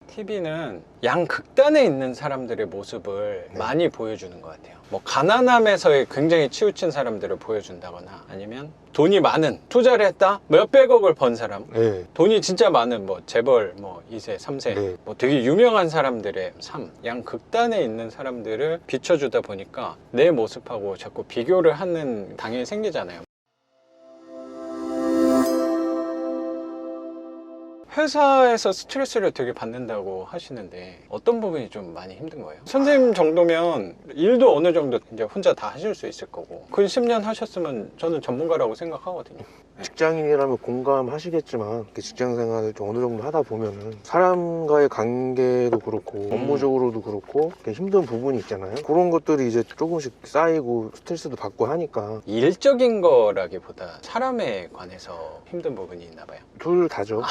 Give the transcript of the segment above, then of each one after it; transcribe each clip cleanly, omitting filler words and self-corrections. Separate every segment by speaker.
Speaker 1: TV는 양극단에 있는 사람들의 모습을 많이 보여주는 것 같아요. 뭐 가난함에서 굉장히 치우친 사람들을 보여준다거나, 아니면 돈이 많은, 투자를 했다 몇백억을 번 사람, 돈이 진짜 많은 뭐 재벌 뭐 2세 3세 뭐 되게 유명한 사람들의 삶, 양극단에 있는 사람들을 비춰주다 보니까 내 모습하고 자꾸 비교를 하는 당연히 생기잖아요. 회사에서 스트레스를 되게 받는다고 하시는데 어떤 부분이 좀 많이 힘든 거예요? 선생님 정도면 일도 어느 정도 이제 혼자 다 하실 수 있을 거고, 그 10년 하셨으면 저는 전문가라고 생각하거든요.
Speaker 2: 직장인이라면 공감하시겠지만 직장 생활을 좀 어느 정도 하다 보면은 사람과의 관계도 그렇고 업무적으로도 그렇고 힘든 부분이 있잖아요. 그런 것들이 이제 조금씩 쌓이고 스트레스도 받고 하니까.
Speaker 1: 일적인 거라기보다 사람에 관해서 힘든 부분이 있나 봐요.
Speaker 2: 둘 다죠.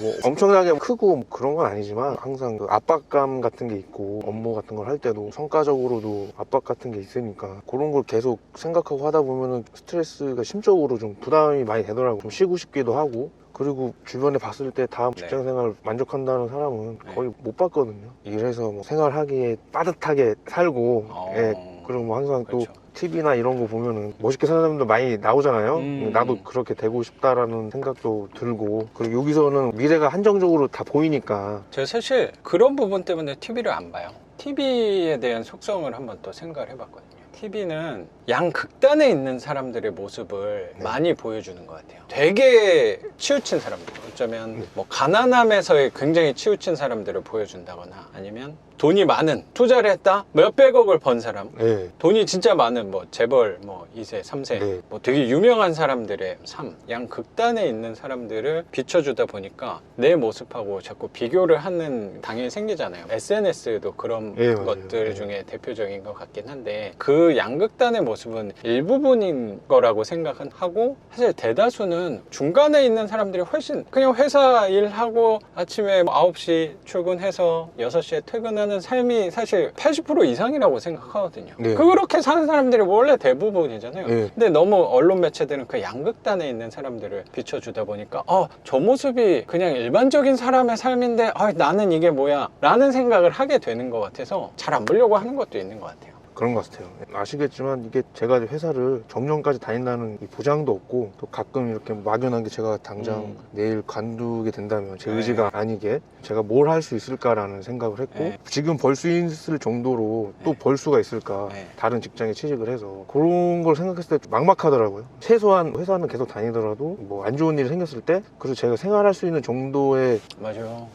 Speaker 2: 뭐 엄청나게 크고 그런 건 아니지만 항상 그 압박감 같은 게 있고, 업무 같은 걸 할 때도 성과적으로도 압박 같은 게 있으니까 그런 걸 계속 생각하고 하다 보면은 스트레스가 심적으로 좀 부담이 많이 되더라고요. 좀 쉬고 싶기도 하고. 그리고 주변에 봤을 때 다음 직장생활 만족한다는 사람은 거의 못 봤거든요. 일해서 뭐 생활하기에 빠듯하게 살고 그리고 뭐 항상
Speaker 1: 그렇죠.
Speaker 2: 또 TV나 이런 거 보면은 멋있게 사는 사람도 많이 나오잖아요. 나도 그렇게 되고 싶다라는 생각도 들고, 그리고 여기서는 미래가 한정적으로 다 보이니까.
Speaker 1: 제가 사실 그런 부분 때문에 TV를 안 봐요. TV에 대한 속성을 한번 또 생각을 해봤거든요. TV는 양극단에 있는 사람들의 모습을 많이 보여주는 것 같아요. 되게 치우친 사람들, 어쩌면 뭐 가난함에서 굉장히 치우친 사람들을 보여준다거나, 아니면 돈이 많은, 투자를 했다 몇백억을 번 사람, 돈이 진짜 많은 뭐 재벌 뭐 2세 3세 뭐 되게 유명한 사람들의 삶, 양극단에 있는 사람들을 비춰주다 보니까 내 모습하고 자꾸 비교를 하는 당연히 생기잖아요. SNS도 그런 것들 중에 대표적인 것 같긴 한데, 그 양극단의 모습은 일부분인 거라고 생각은 하고, 사실 대다수는 중간에 있는 사람들이 훨씬 그냥 회사 일하고 아침에 9시 출근해서 6시에 퇴근하는 삶이 사실 80% 이상이라고 생각하거든요. 그렇게 사는 사람들이 원래 대부분이잖아요. 근데 너무 언론 매체들은 그 양극단에 있는 사람들을 비춰주다 보니까 저 모습이 그냥 일반적인 사람의 삶인데 나는 이게 뭐야 라는 생각을 하게 되는 것 같아서 잘 안 보려고 하는 것도 있는 것 같아요.
Speaker 2: 그런 것 같아요. 아시겠지만 이게 제가 회사를 정년까지 다닌다는 이 보장도 없고, 또 가끔 이렇게 막연하게 제가 당장 내일 관두게 된다면 제 의지가 아니게 제가 뭘 할 수 있을까라는 생각을 했고, 지금 벌 수 있을 정도로 또 벌 수가 있을까, 다른 직장에 취직을 해서. 그런 걸 생각했을 때 좀 막막하더라고요. 최소한 회사는 계속 다니더라도 뭐 안 좋은 일이 생겼을 때 그래서 제가 생활할 수 있는 정도의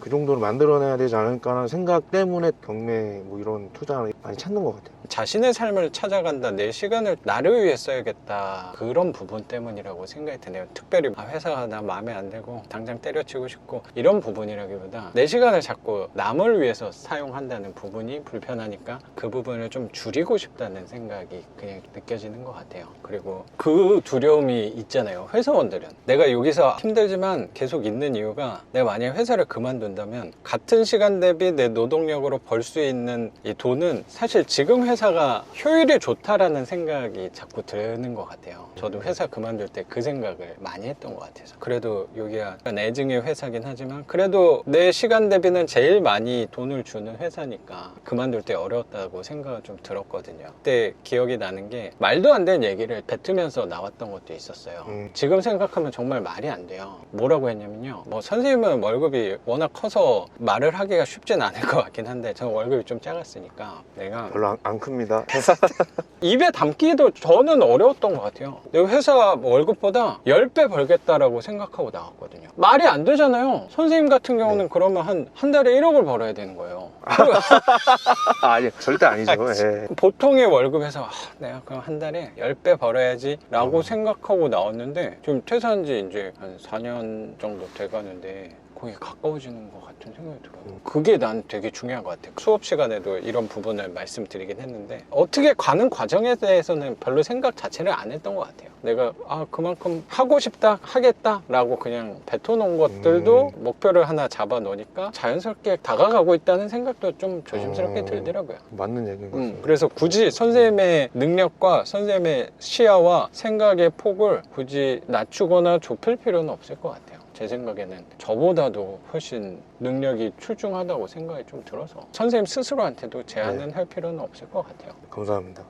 Speaker 2: 그 정도를 만들어내야 되지 않을까 하는 생각 때문에 경매 뭐 이런 투자를 많이 찾는 것 같아요.
Speaker 1: 자신의 삶을 찾아간다, 내 시간을 나를 위해 써야겠다, 그런 부분 때문이라고 생각이 드네요. 특별히 회사가 나 마음에 안 들고 당장 때려치고 싶고 이런 부분이라기보다 내 시간을 자꾸 남을 위해서 사용한다는 부분이 불편하니까 그 부분을 좀 줄이고 싶다는 생각이 그냥 느껴지는 것 같아요. 그리고 그 두려움이 있잖아요. 회사원들은 내가 여기서 힘들지만 계속 있는 이유가, 내가 만약에 회사를 그만둔다면 같은 시간 대비 내 노동력으로 벌 수 있는 이 돈은 사실 지금 회사가 효율이 좋다라는 생각이 자꾸 드는 것 같아요. 저도 회사 그만둘 때 그 생각을 많이 했던 것 같아서. 그래도 여기가 애증의 회사긴 하지만 그래도 내 시간 대비는 제일 많이 돈을 주는 회사니까 그만둘 때 어려웠다고 생각을 좀 들었거든요. 그때 기억이 나는 게, 말도 안 되는 얘기를 뱉으면서 나왔던 것도 있었어요. 지금 생각하면 정말 말이 안 돼요. 뭐라고 했냐면요, 뭐 선생님은 월급이 워낙 커서 말을 하기가 쉽진 않을 것 같긴 한데 저는 월급이 좀 작았으니까 내가
Speaker 2: 별로 안 큽니다.
Speaker 1: 입에 담기도 저는 어려웠던 것 같아요. 내가 회사 월급보다 10배 벌겠다라고 생각하고 나왔거든요. 말이 안 되잖아요. 선생님 같은 경우는 그러면 한 달에 1억을 벌어야 되는 거예요.
Speaker 2: 아니, 절대 아니죠.
Speaker 1: 보통의 월급에서 내가 그럼 한 달에 10배 벌어야지 라고 생각하고 나왔는데, 지금 퇴사한 지 이제 한 4년 정도 돼가는데 거기 가까워지는 것 같은 생각이 들어요. 그게 난 되게 중요한 것 같아요. 수업 시간에도 이런 부분을 말씀드리긴 했는데, 어떻게 가는 과정에 대해서는 별로 생각 자체를 안 했던 것 같아요. 내가 그만큼 하고 싶다, 하겠다 라고 그냥 뱉어놓은 것들도 목표를 하나 잡아 놓으니까 자연스럽게 다가가고 있다는 생각도 좀 조심스럽게 들더라고요.
Speaker 2: 맞는 얘기인 것 같습니다.
Speaker 1: 그래서 굳이 선생님의 능력과 선생님의 시야와 생각의 폭을 굳이 낮추거나 좁힐 필요는 없을 것 같아요. 제 생각에는 저보다도 훨씬 능력이 출중하다고 생각이 좀 들어서 선생님 스스로한테도 제안은 할 필요는 없을 것 같아요.
Speaker 2: 감사합니다.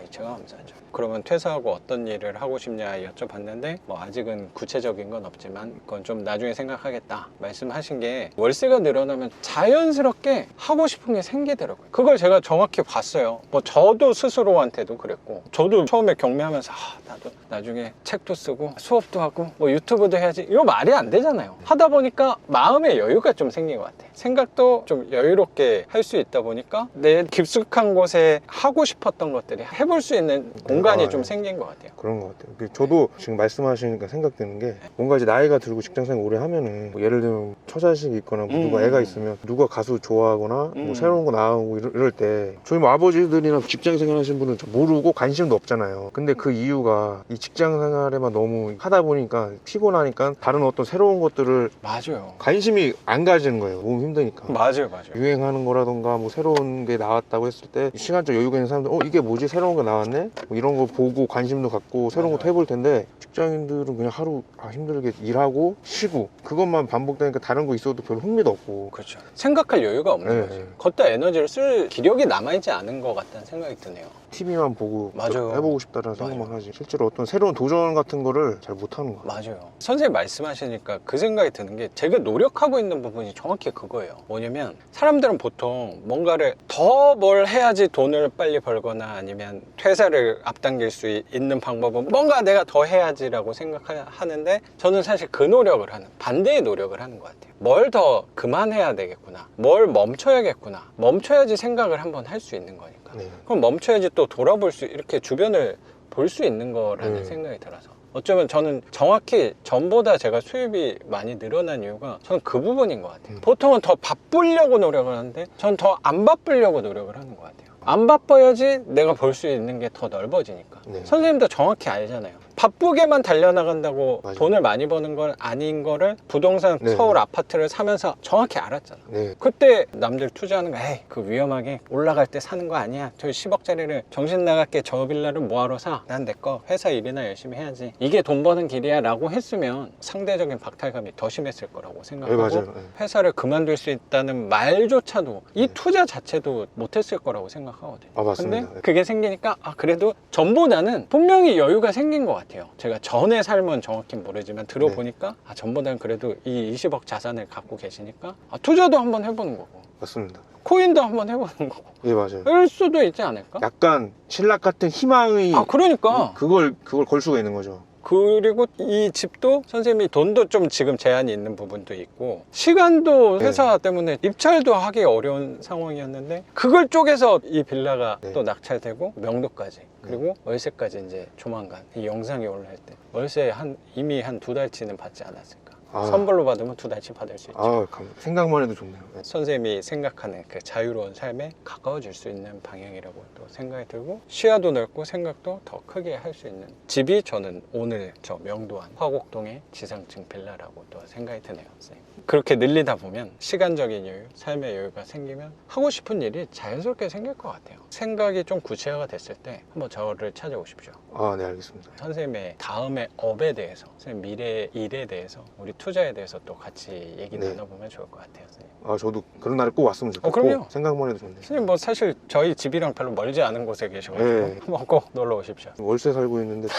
Speaker 1: 제가 감사하죠. 그러면 퇴사하고 어떤 일을 하고 싶냐 여쭤봤는데 뭐 아직은 구체적인 건 없지만 그건 좀 나중에 생각하겠다 말씀하신 게, 월세가 늘어나면 자연스럽게 하고 싶은 게 생기더라고요. 그걸 제가 정확히 봤어요. 뭐 저도 스스로한테도 그랬고, 저도 처음에 경매하면서 나도 나중에 책도 쓰고 수업도 하고 뭐 유튜브도 해야지, 이거 말이 안 되잖아요. 하다 보니까 마음의 여유가 좀 생긴 것 같아요. 생각도 좀 여유롭게 할 수 있다 보니까 내 깊숙한 곳에 하고 싶었던 것들이 해볼 수 있는 공간이 좀 생긴 것 같아요.
Speaker 2: 그런 것 같아요. 저도 지금 말씀하시니까 생각되는 게, 뭔가 이제 나이가 들고 직장생활 오래 하면은 뭐 예를 들면 처자식이 있거나 뭐 누가 애가 있으면 누가 가수 좋아하거나 뭐 새로운 거 나오고 이럴 때, 저희 뭐 아버지들이나 직장생활 하시는 분은 모르고 관심도 없잖아요. 근데 그 이유가 이 직장생활에만 너무 하다 보니까 피곤하니까 다른 어떤 새로운 것들을
Speaker 1: 맞아요.
Speaker 2: 관심이 안 가지는 거예요. 너무 힘드니까.
Speaker 1: 맞아요.
Speaker 2: 유행하는 거라던가 뭐 새로운 게 나왔다고 했을 때 시간적 여유가 있는 사람들, 이게 뭐지, 새로운 거 나왔네, 뭐 이런 거 보고 관심도 갖고 새로운 것도 해볼 텐데, 직장인들은 그냥 하루 힘들게 일하고 쉬고 그것만 반복되니까 다른 거 있어도 별로 흥미도 없고.
Speaker 1: 그렇죠. 생각할 여유가 없는
Speaker 2: 네,
Speaker 1: 거죠.
Speaker 2: 네.
Speaker 1: 걷다 에너지를 쓸 기력이 남아있지 않은 것 같다는 생각이 드네요.
Speaker 2: TV만 보고
Speaker 1: 맞아요.
Speaker 2: 해보고 싶다는 생각만 하지, 실제로 어떤 새로운 도전 같은 거를 잘 못하는 거예요.
Speaker 1: 맞아요. 선생님 말씀하시니까 그 생각이 드는 게, 제가 노력하고 있는 부분이 정확히 그거예요. 뭐냐면 사람들은 보통 뭔가를 더 뭘 해야지 돈을 빨리 벌거나 아니면 퇴사를 앞당길 수 있는 방법은 뭔가 내가 더 해야지라고 생각하는데, 저는 사실 그 노력을 하는, 반대의 노력을 하는 것 같아요. 뭘 더 그만해야 되겠구나, 뭘 멈춰야겠구나, 멈춰야지 생각을 한번 할 수 있는 거니까.
Speaker 2: 네.
Speaker 1: 그럼 멈춰야지 또 돌아볼 수, 이렇게 주변을 볼 수 있는 거라는 생각이 들어서, 어쩌면 저는 정확히 전보다 제가 수입이 많이 늘어난 이유가 저는 그 부분인 것 같아요. 보통은 더 바쁘려고 노력을 하는데 저는 더 안 바쁘려고 노력을 하는 것 같아요. 안 바빠야지 내가 볼 수 있는 게 더 넓어지니까.
Speaker 2: 네.
Speaker 1: 선생님도 정확히 알잖아요. 바쁘게만 달려나간다고
Speaker 2: 맞아요.
Speaker 1: 돈을 많이 버는 건 아닌 거를 부동산
Speaker 2: 네.
Speaker 1: 서울 아파트를 사면서 정확히 알았잖아.
Speaker 2: 네.
Speaker 1: 그때 남들 투자하는 거, 에이 그 위험하게 올라갈 때 사는 거 아니야, 저 10억짜리를 정신 나갔게 저 빌라를 뭐하러 사, 난 내 거 회사 일이나 열심히 해야지, 이게 돈 버는 길이야 라고 했으면 상대적인 박탈감이 더 심했을 거라고 생각하고,
Speaker 2: 네, 맞아요. 네.
Speaker 1: 회사를 그만둘 수 있다는 말조차도, 이 투자 자체도 못했을 거라고 생각하거든요.
Speaker 2: 맞습니다.
Speaker 1: 근데 그게 생기니까 그래도 전보다는 분명히 여유가 생긴 것 같아요. 제가 전의 삶은 정확히 모르지만 들어보니까 전보다는 그래도 이 20억 자산을 갖고 계시니까 투자도 한번 해보는 거고,
Speaker 2: 맞습니다.
Speaker 1: 코인도 한번 해보는 거고,
Speaker 2: 예, 맞아요.
Speaker 1: 이럴 수도 있지 않을까?
Speaker 2: 약간 신락 같은 희망의
Speaker 1: 그러니까
Speaker 2: 그걸 걸 수가 있는 거죠.
Speaker 1: 그리고 이 집도 선생님이 돈도 좀 지금 제한이 있는 부분도 있고, 시간도 회사 때문에 입찰도 하기 어려운 상황이었는데, 그걸 쪼개서 이 빌라가 또 낙찰되고 명도까지, 그리고 월세까지 이제 조만간 이 영상이 올라갈 때 월세 이미 한 2달치는 받지 않았을까. 선불로 받으면 2달치 받을 수 있죠.
Speaker 2: 생각만 해도 좋네요.
Speaker 1: 선생님이 생각하는 그 자유로운 삶에 가까워질 수 있는 방향이라고 또 생각이 들고, 시야도 넓고 생각도 더 크게 할 수 있는 집이, 저는 오늘 저 명도한 화곡동의 지상층 빌라라고 또 생각이 드네요. 선생님. 그렇게 늘리다 보면 시간적인 여유, 삶의 여유가 생기면 하고 싶은 일이 자연스럽게 생길 것 같아요. 생각이 좀 구체화가 됐을 때 한번 저를 찾아오십시오.
Speaker 2: 네, 알겠습니다.
Speaker 1: 선생님의 다음의 업에 대해서, 선생님 미래 일에 대해서, 우리 투자에 대해서 또 같이 얘기 나눠보면 좋을 것 같아요. 선생님.
Speaker 2: 저도 그런 날이 꼭 왔으면 좋겠고.
Speaker 1: 그럼요.
Speaker 2: 생각만 해도 좋네요.
Speaker 1: 선생님 뭐 사실 저희 집이랑 별로 멀지 않은 곳에 계셔가지고 한번 꼭 놀러 오십시오.
Speaker 2: 월세 살고 있는데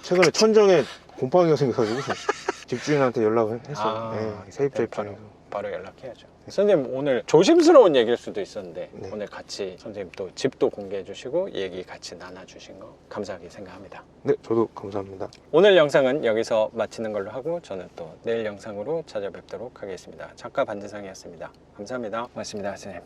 Speaker 2: 최근에 천정에 곰팡이가 생겨가지고 집주인한테 연락을 했어요. 세입자 입장에서.
Speaker 1: 바로 연락해야죠. 선생님 오늘 조심스러운 얘기일 수도 있었는데 오늘 같이 선생님 또 집도 공개해 주시고 얘기 같이 나눠주신 거 감사하게 생각합니다.
Speaker 2: 네, 저도 감사합니다.
Speaker 1: 오늘 영상은 여기서 마치는 걸로 하고, 저는 또 내일 영상으로 찾아뵙도록 하겠습니다. 작가 반지상이었습니다. 감사합니다. 고맙습니다, 선생님.